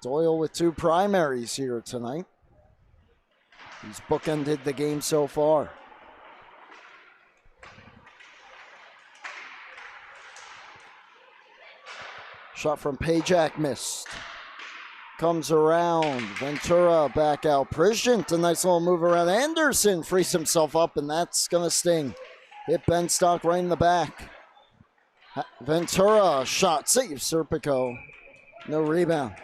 Doyle with 2 primaries here tonight. He's bookended the game so far. Shot from Pajak missed. Comes around. Ventura back out. Prisjant, a nice little move around. Anderson frees himself up, and that's going to sting. Hit Benstock right in the back. Ventura, shot, save Serpico. No rebound.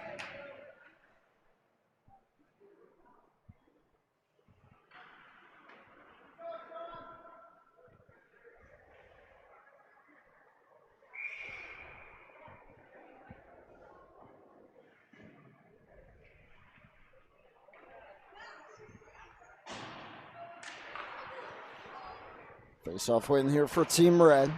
Face-off win here for Team Red.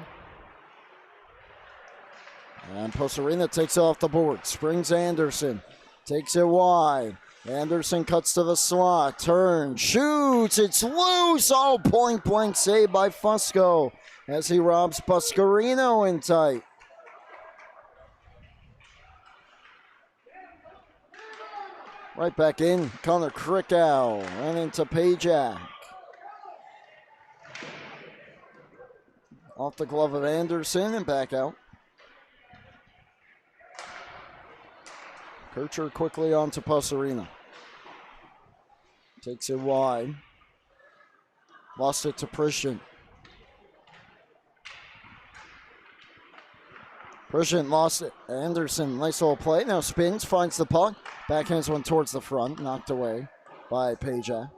And Posarina takes it off the board. Springs Anderson. Takes it wide. Anderson cuts to the slot. Turns. Shoots. It's loose. Oh, point blank save by Fusco as he robs Buscarino in tight. Right back in. Connor Krickow. Ran into Pajak. Off the glove of Anderson and back out. Kircher quickly on to Posarina. Takes it wide. Lost it to Prisjant. Prisjant lost it. Anderson, nice little play. Now spins, finds the puck. Backhands one towards the front. Knocked away by Pajak.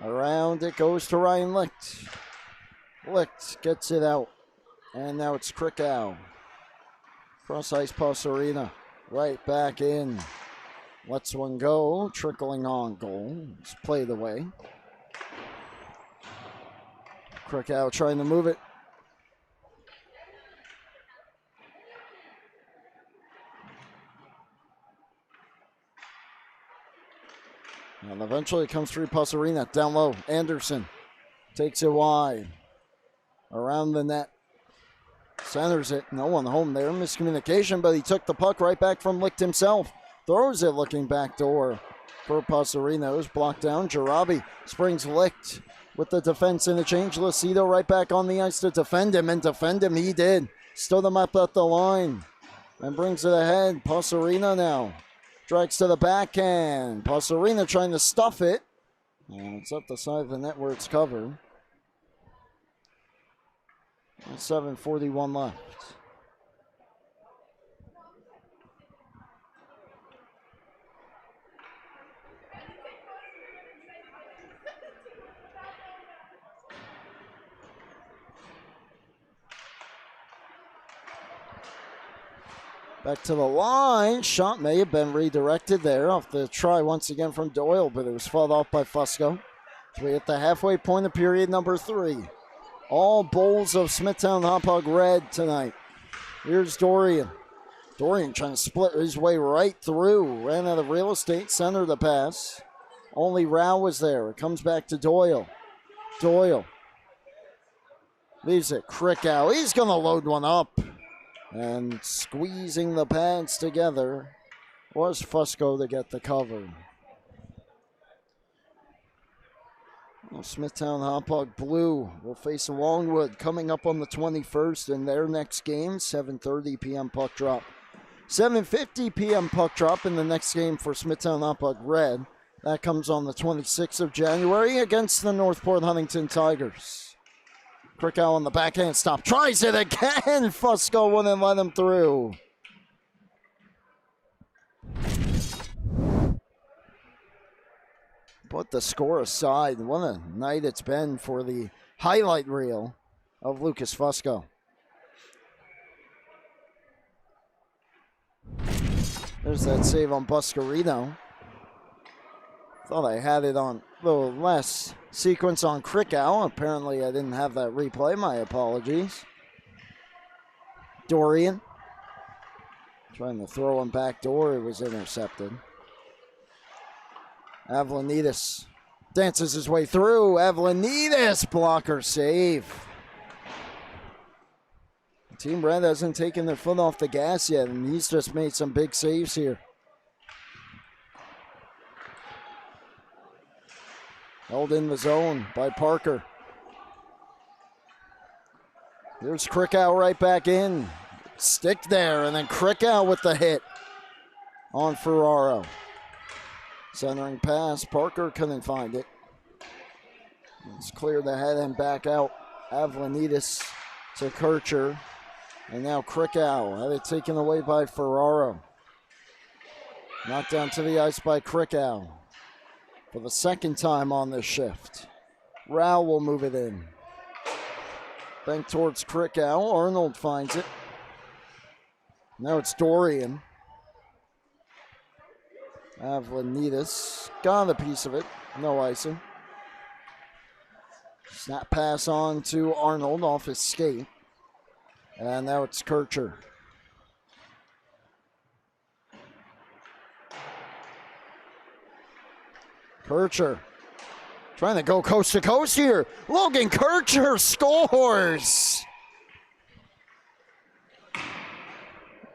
Around it goes to Ryan Licht. Licht gets it out. And now it's Krikow. Cross ice Post Arena. Right back in. Lets one go. Trickling on goal. It's played away. Krikow trying to move it. And eventually it comes through Post Arena. Down low. Anderson takes it wide. Around the net. Centers it. No one home there. Miscommunication, but he took the puck right back from Licht himself. Throws it looking back door for Post Arena. It was blocked down. Jarabi springs Licht with the defense in the change. Lucido right back on the ice to defend him, and defend him he did. Stood him up at the line and brings it ahead. Post Arena now. Drags to the backhand. Post Arena trying to stuff it. And it's up the side of the net where it's covered. 7:41 left. Back to the line. Shot may have been redirected there off the try once again from Doyle, but it was fought off by Fusco. So we hit the halfway point of period number 3. All bowls of Smithtown Hauppauge red tonight. Here's Dorian. Dorian trying to split his way right through. Ran out of real estate, centered the pass. Only Rao was there. It comes back to Doyle. Doyle leaves it. Krikow. He's going to load one up. And squeezing the pads together was Fusco to get the cover. Well, Smithtown Hauppauge Blue will face Longwood coming up on the 21st in their next game. 7:30 p.m. puck drop. 7:50 p.m. puck drop in the next game for Smithtown Hauppauge Red. That comes on the 26th of January against the Northport Huntington Tigers. Krikow on the backhand stop. Tries it again. Fusco wouldn't let him through. Put the score aside. What a night it's been for the highlight reel of Lucas Fusco. There's that save on Buscarino. Thought I had it on the last sequence on Krikow. Apparently I didn't have that replay. My apologies. Dorian trying to throw him back door. It was intercepted. Avlanides dances his way through. Avlanides blocker save. Team Red hasn't taken their foot off the gas yet, and he's just made some big saves here. Held in the zone by Parker. There's Krikow right back in. Stick there, and then Krikow with the hit on Ferraro. Centering pass. Parker couldn't find it. It's cleared ahead and back out. Avlanides to Kircher. And now Krikow had it taken away by Ferraro. Knocked down to the ice by Krikow. For the second time on this shift. Rao will move it in. Bank towards Krikow. Arnold finds it. Now it's Dorian. Avlanides got a piece of it. No icing. Snap pass on to Arnold off his skate. And now it's Kircher. Kircher trying to go coast to coast here. Logan Kircher scores.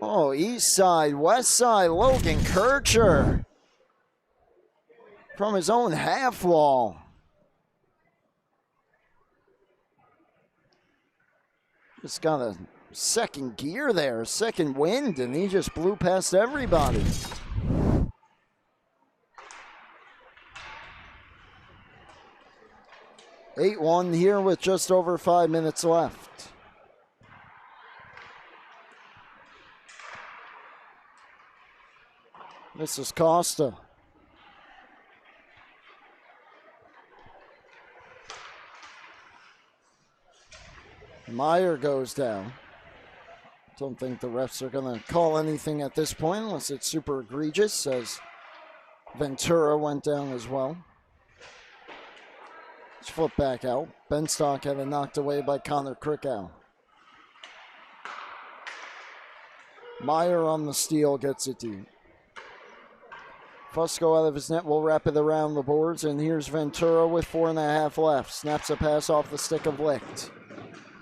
Oh, east side, west side, Logan Kircher. From his own half wall. Just got a second gear there, second wind, and he just blew past everybody. (8-1) here with just over 5 minutes left. This is Costa. Meyer goes down. Don't think the refs are going to call anything at this point unless it's super egregious, as Ventura went down as well. Let's flip back out. Benstock had it knocked away by Connor Krickow. Meyer on the steal, gets it deep. Fusco out of his net will wrap it around the boards, and here's Ventura with 4.5 left. Snaps a pass off the stick of Licht.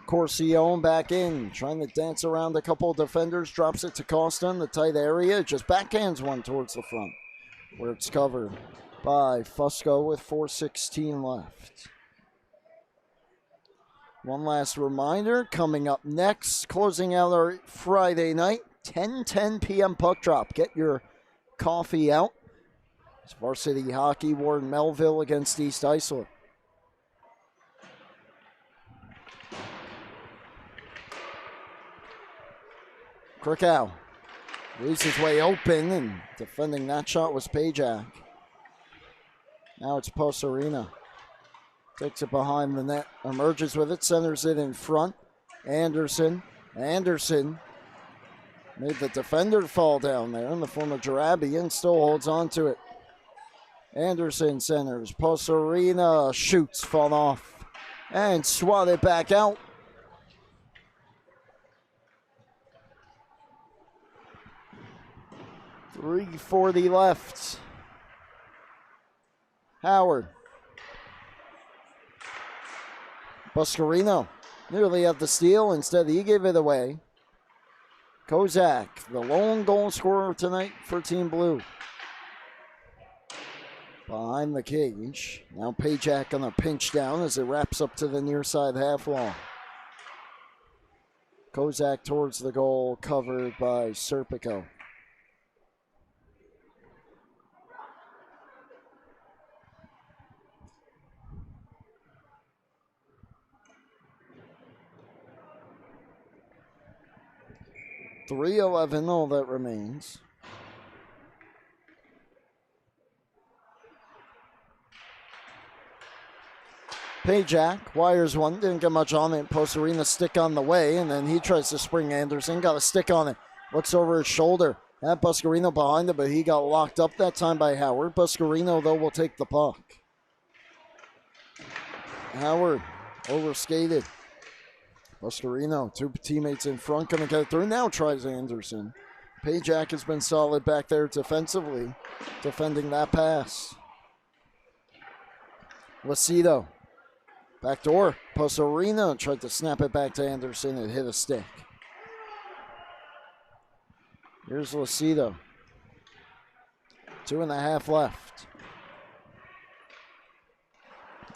Corcione back in, trying to dance around a couple of defenders, drops it to Costa in the tight area, just backhands one towards the front, where it's covered by Fusco with 4:16 left. One last reminder, coming up next, closing out our Friday night, 10:10 p.m. puck drop. Get your coffee out. It's varsity hockey, Ward Melville against East Islip. Krickow leaves his way open, and defending that shot was Pajak. Now it's Posarina. Takes it behind the net, emerges with it, centers it in front. Anderson made the defender fall down there in the form of Jarabi and still holds on to it. Anderson centers, Posarina shoots, fall off, and swatted back out. .340 left. Howard. Buscarino nearly had the steal. Instead, he gave it away. Kozak, the lone goal scorer tonight for Team Blue. Behind the cage. Now Pajak on a pinch down as it wraps up to the near side half wall. Kozak towards the goal, covered by Serpico. .311 all that remains. Pajak wires one, didn't get much on it. Posarina stick on the way, and then he tries to spring Anderson, got a stick on it. Looks over his shoulder at Buscarino behind it, but he got locked up that time by Howard. Buscarino, though, will take the puck. Howard overskated. Buscarino, two teammates in front, gonna get it through. Now tries Anderson. Pajak has been solid back there defensively, defending that pass. Lucido. Backdoor. Posarina tried to snap it back to Anderson. It hit a stick. Here's Lucido. 2.5 left.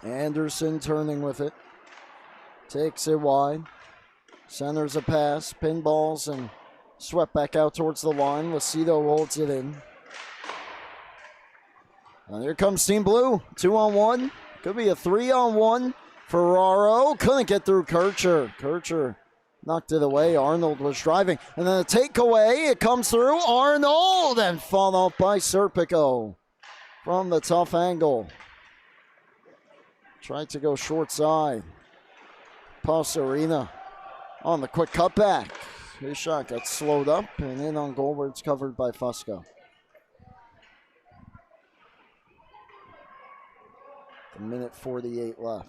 Anderson turning with it. Takes it wide. Centers a pass. Pinballs and swept back out towards the line. Lucido holds it in. And here comes Team Blue. 2-on-1. Could be a 3-on-1. Ferraro couldn't get through Kircher. Kircher knocked it away. Arnold was driving. And then a takeaway. It comes through. Arnold and fall off by Serpico from the tough angle. Tried to go short side. Posarina on the quick cutback. His shot got slowed up and in on goal where it's covered by Fusco. A minute 48 left.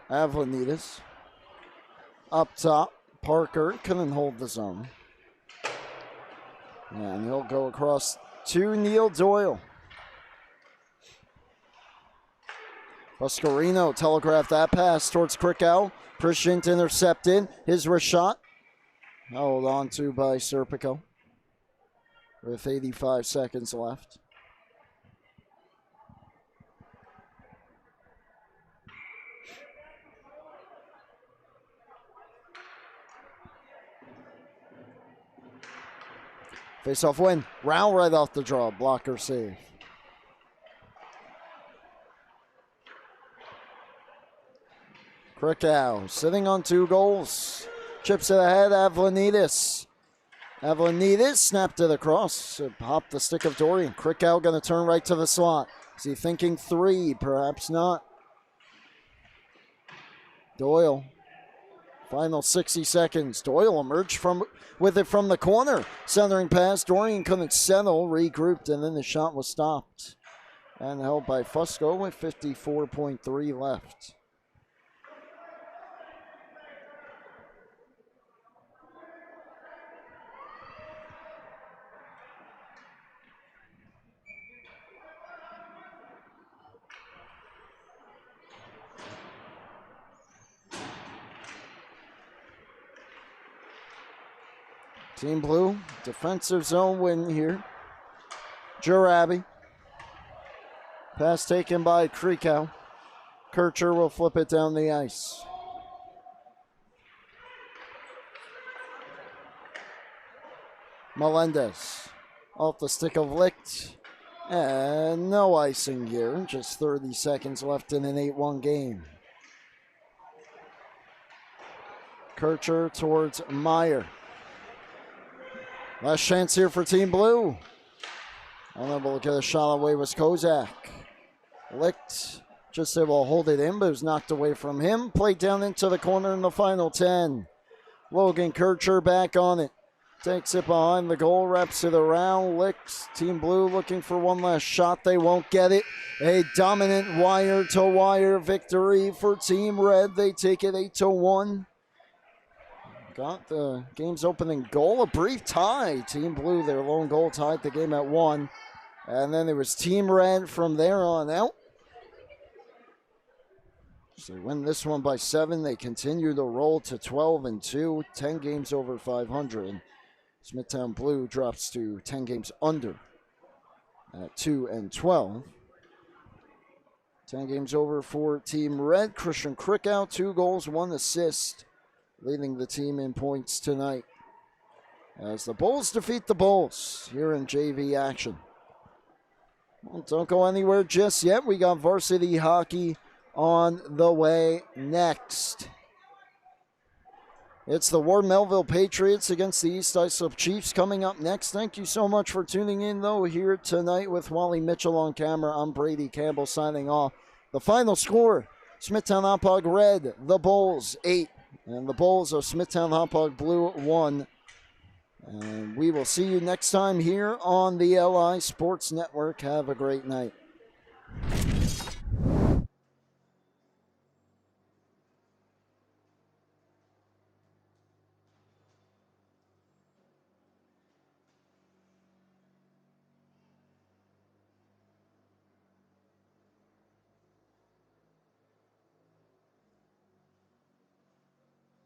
Avlanitas up top. Parker couldn't hold the zone. And he'll go across to Neil Doyle. Buscarino telegraphed that pass towards Krickow. Prishint intercepted. His wrist shot. Held on to by Serpico with 85 seconds left. Face-off win. Rao right off the draw. Blocker save. Krikow sitting on 2 goals. Chips it ahead, Avlanides. Avlanides snapped it across. It popped the stick of Dorian. Krikow going to turn right to the slot. Is he thinking 3? Perhaps not. Doyle. Final 60 seconds. Doyle emerged with it from the corner. Centering pass. Dorian couldn't settle. Regrouped, and then the shot was stopped. And held by Fusco with 54.3 left. Team Blue, defensive zone win here. Jurabi. Pass taken by Krikow. Kircher will flip it down the ice. Melendez off the stick of Licht. And no icing here. Just 30 seconds left in an 8-1 game. Kircher towards Meyer. Last chance here for Team Blue. Unable to get a shot away was Kozak. Licht just able to hold it in, but it was knocked away from him. Played down into the corner in the final 10. Logan Kircher back on it. Takes it behind the goal, wraps it around. Licht, Team Blue looking for one last shot. They won't get it. A dominant wire-to-wire victory for Team Red. They take it 8-1. Got the game's opening goal, a brief tie. Team Blue, their lone goal, tied the game at 1. And then there was Team Red from there on out. So they win this one by 7. They continue to roll to 12-2, 10 games over 500. Smithtown Blue drops to 10 games under at 2-12. 10 games over for Team Red. Christian Krikow, 2 goals, 1 assist. Leading the team in points tonight as the Bulls defeat the Bulls here in JV action. Well, don't go anywhere just yet. We got varsity hockey on the way next. It's the Ward Melville Patriots against the East Islip Chiefs coming up next. Thank you so much for tuning in, though, here tonight with Wally Mitchell on camera. I'm Brady Campbell signing off. The final score, Smithtown Hauppauge Red, the Bulls 8. And the Bulls of Smithtown Hauppauge Blue 1. And we will see you next time here on the LI Sports Network. Have a great night.